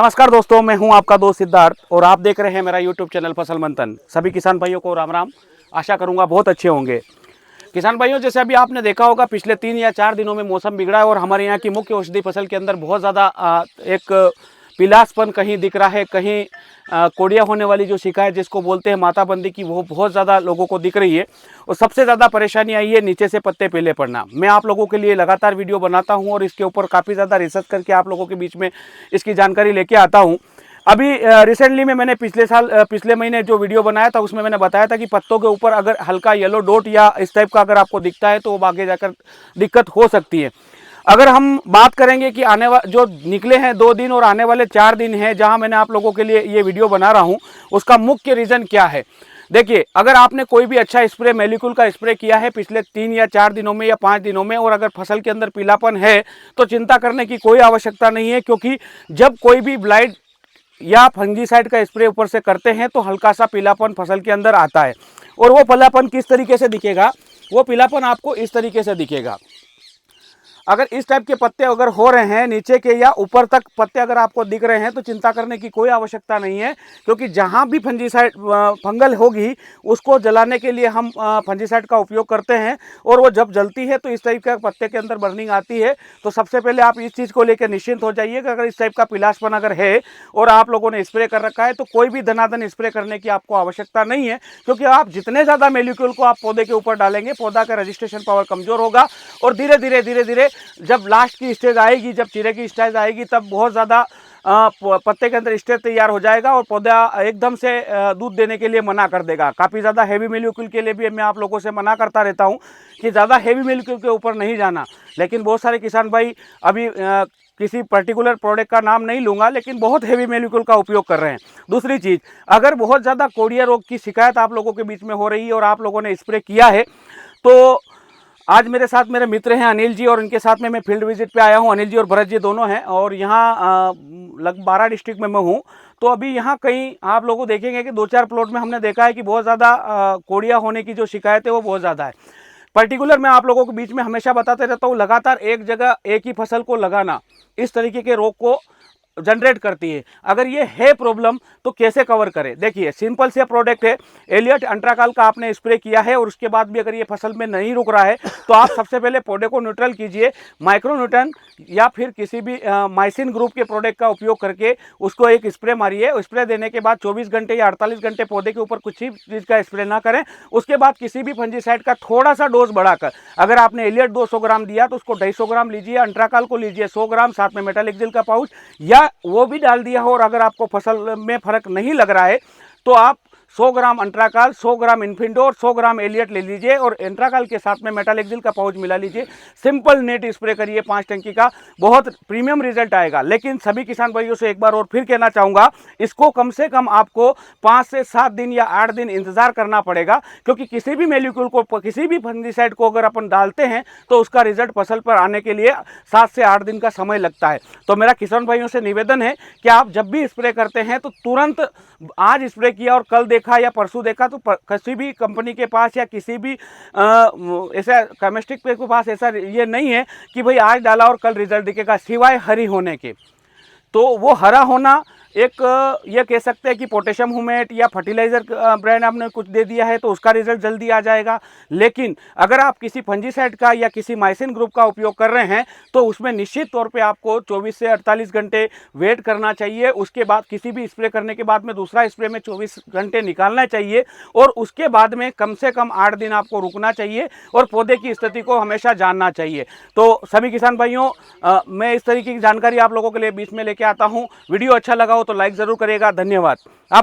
नमस्कार दोस्तों, मैं हूं आपका दोस्त सिद्धार्थ और आप देख रहे हैं मेरा यूट्यूब चैनल फसल मंथन। सभी किसान भाइयों को राम राम। आशा करूंगा बहुत अच्छे होंगे। किसान भाइयों, जैसे अभी आपने देखा होगा पिछले 3 या 4 दिनों में मौसम बिगड़ा है और हमारे यहाँ की मुख्य औषधि फसल के अंदर बहुत ज़्यादा एक पीलासपन कहीं दिख रहा है, कहीं कोड़िया होने वाली जो शिकायत जिसको बोलते हैं माताबंदी की, वो बहुत ज़्यादा लोगों को दिख रही है। और सबसे ज़्यादा परेशानी आई है नीचे से पत्ते पीले पड़ना। मैं आप लोगों के लिए लगातार वीडियो बनाता हूँ और इसके ऊपर काफ़ी ज़्यादा रिसर्च करके आप लोगों के बीच में इसकी जानकारी लेके आता हूँ। अभी रिसेंटली में मैंने पिछले महीने जो वीडियो बनाया था उसमें मैंने बताया था कि पत्तों के ऊपर अगर हल्का येलो डॉट या इस टाइप का अगर आपको दिखता है तो वो आगे जाकर दिक्कत हो सकती है। अगर हम बात करेंगे कि जो निकले हैं 2 दिन और आने वाले 4 दिन हैं जहां मैंने आप लोगों के लिए ये वीडियो बना रहा हूं, उसका मुख्य रीज़न क्या है। देखिए, अगर आपने कोई भी अच्छा स्प्रे मेलिकुल का स्प्रे किया है पिछले 3 या 4 दिनों में या 5 दिनों में और अगर फसल के अंदर पीलापन है तो चिंता करने की कोई आवश्यकता नहीं है, क्योंकि जब कोई भी ब्लाइट या फंजीसाइड का स्प्रे ऊपर से करते हैं तो हल्का सा पीलापन फसल के अंदर आता है। और वो पीलापन किस तरीके से दिखेगा, वो पीलापन आपको इस तरीके से दिखेगा। अगर इस टाइप के पत्ते अगर हो रहे हैं नीचे के या ऊपर तक पत्ते अगर आपको दिख रहे हैं तो चिंता करने की कोई आवश्यकता नहीं है, क्योंकि जहां भी फंजीसाइड फंगल होगी उसको जलाने के लिए हम फंजीसाइड का उपयोग करते हैं। और वो जब जलती है तो इस टाइप का पत्ते के अंदर बर्निंग आती है। तो सबसे पहले आप इस चीज़ को लेकर निश्चिंत हो जाइए कि अगर इस टाइप का पीलासपन अगर है और आप लोगों ने स्प्रे कर रखा है तो कोई भी धनाधन स्प्रे करने की आपको आवश्यकता नहीं है, क्योंकि आप जितने ज़्यादा मेलिक्यूल को आप पौधे के ऊपर डालेंगे पौधा का रजिस्ट्रेशन पावर कमज़ोर होगा और धीरे धीरे जब लास्ट की स्टेज आएगी, जब चीरे की स्टेज आएगी, तब बहुत ज़्यादा पत्ते के अंदर स्टेज तैयार हो जाएगा और पौधा एकदम से दूध देने के लिए मना कर देगा। काफ़ी ज़्यादा हैवी मेलिक्यूल के लिए भी मैं आप लोगों से मना करता रहता हूं कि ज़्यादा हैवी मेलिक्यूल के ऊपर नहीं जाना, लेकिन बहुत सारे किसान भाई अभी किसी पर्टिकुलर प्रोडक्ट का नाम नहीं लूँगा लेकिन बहुत हैवी मेलिक्यूल का उपयोग कर रहे हैं। दूसरी चीज़, अगर बहुत ज़्यादा कोड़िया रोग की शिकायत आप लोगों के बीच में हो रही है और आप लोगों ने स्प्रे किया है, तो आज मेरे साथ मेरे मित्र हैं अनिल जी और इनके साथ में मैं फील्ड विजिट पे आया हूं। अनिल जी और भरत जी दोनों हैं और यहाँ लगभग 12 डिस्ट्रिक्ट में मैं हूं। तो अभी यहाँ कहीं आप लोगों देखेंगे कि 2-4 प्लॉट में हमने देखा है कि बहुत ज़्यादा कोड़िया होने की जो शिकायत है वो बहुत ज़्यादा है। पर्टिकुलर मैं आप लोगों के बीच में हमेशा बताते रहता हूँ, लगातार एक जगह एक ही फसल को लगाना इस तरीके के रोग को जनरेट करती है। अगर ये है प्रॉब्लम तो कैसे कवर करें। देखिए, सिंपल से प्रोडक्ट है, एलियट अंट्राकाल का आपने स्प्रे किया है और उसके बाद भी अगर ये फसल में नहीं रुक रहा है तो आप सबसे पहले पौधे को न्यूट्रल कीजिए। माइक्रोन्यूटन या फिर किसी भी माइसिन ग्रुप के प्रोडक्ट का उपयोग करके उसको एक स्प्रे मारिए। स्प्रे देने के बाद 24 घंटे या 48 घंटे पौधे के ऊपर कुछ ही चीज़ का स्प्रे ना करें। उसके बाद किसी भी फंजीसाइड का थोड़ा सा डोज बढ़ाकर, अगर आपने एलियट 200 ग्राम दिया तो उसको 250 ग्राम लीजिए, अंट्राकाल को लीजिए 100 ग्राम, साथ में मेटालिक्जिल का पाउच या वो भी डाल दिया हो और अगर आपको फसल में फर्क नहीं लग रहा है तो आप 100 ग्राम अंट्राकाल, 100 ग्राम इन्फिंडोर, 100 ग्राम एलियट ले लीजिए और एंट्राकाल के साथ में मेटालिक्जिल का पाउच मिला लीजिए। सिंपल नेट स्प्रे करिए 5 टंकी का, बहुत प्रीमियम रिजल्ट आएगा। लेकिन सभी किसान भाइयों से एक बार और फिर कहना चाहूँगा, इसको कम से कम आपको 5 से 7 दिन या 8 दिन इंतजार करना पड़ेगा, क्योंकि किसी भी मेलिक्यूल को, किसी भी फंजीसाइड को अगर अपन डालते हैं तो उसका रिजल्ट फसल पर आने के लिए 7 से 8 दिन का समय लगता है। तो मेरा किसान भाइयों से निवेदन है कि आप जब भी स्प्रे करते हैं तो तुरंत, आज स्प्रे किया और कल देखा या परसों देखा तो किसी भी कंपनी के पास या किसी भी ऐसा केमिस्टिक के पास ऐसा ये नहीं है कि भाई आज डाला और कल रिजल्ट दिखेगा, सिवाय हरी होने के। तो वो हरा होना एक ये कह सकते हैं कि पोटेशियम हुमेट या फर्टिलाइजर ब्रांड आपने कुछ दे दिया है तो उसका रिजल्ट जल्दी आ जाएगा। लेकिन अगर आप किसी फंजीसाइड का या किसी माइसिन ग्रुप का उपयोग कर रहे हैं तो उसमें निश्चित तौर पे आपको 24 से 48 घंटे वेट करना चाहिए। उसके बाद किसी भी स्प्रे करने के बाद में दूसरा स्प्रे में 24 घंटे निकालना चाहिए और उसके बाद में कम से कम 8 दिन आपको रुकना चाहिए और पौधे की स्थिति को हमेशा जानना चाहिए। तो सभी किसान भाइयों, मैं इस तरीके की जानकारी आप लोगों के लिए बीच में लेके आता हूँ। वीडियो अच्छा लगा हो तो लाइक ज़रूर करिएगा। धन्यवाद। आप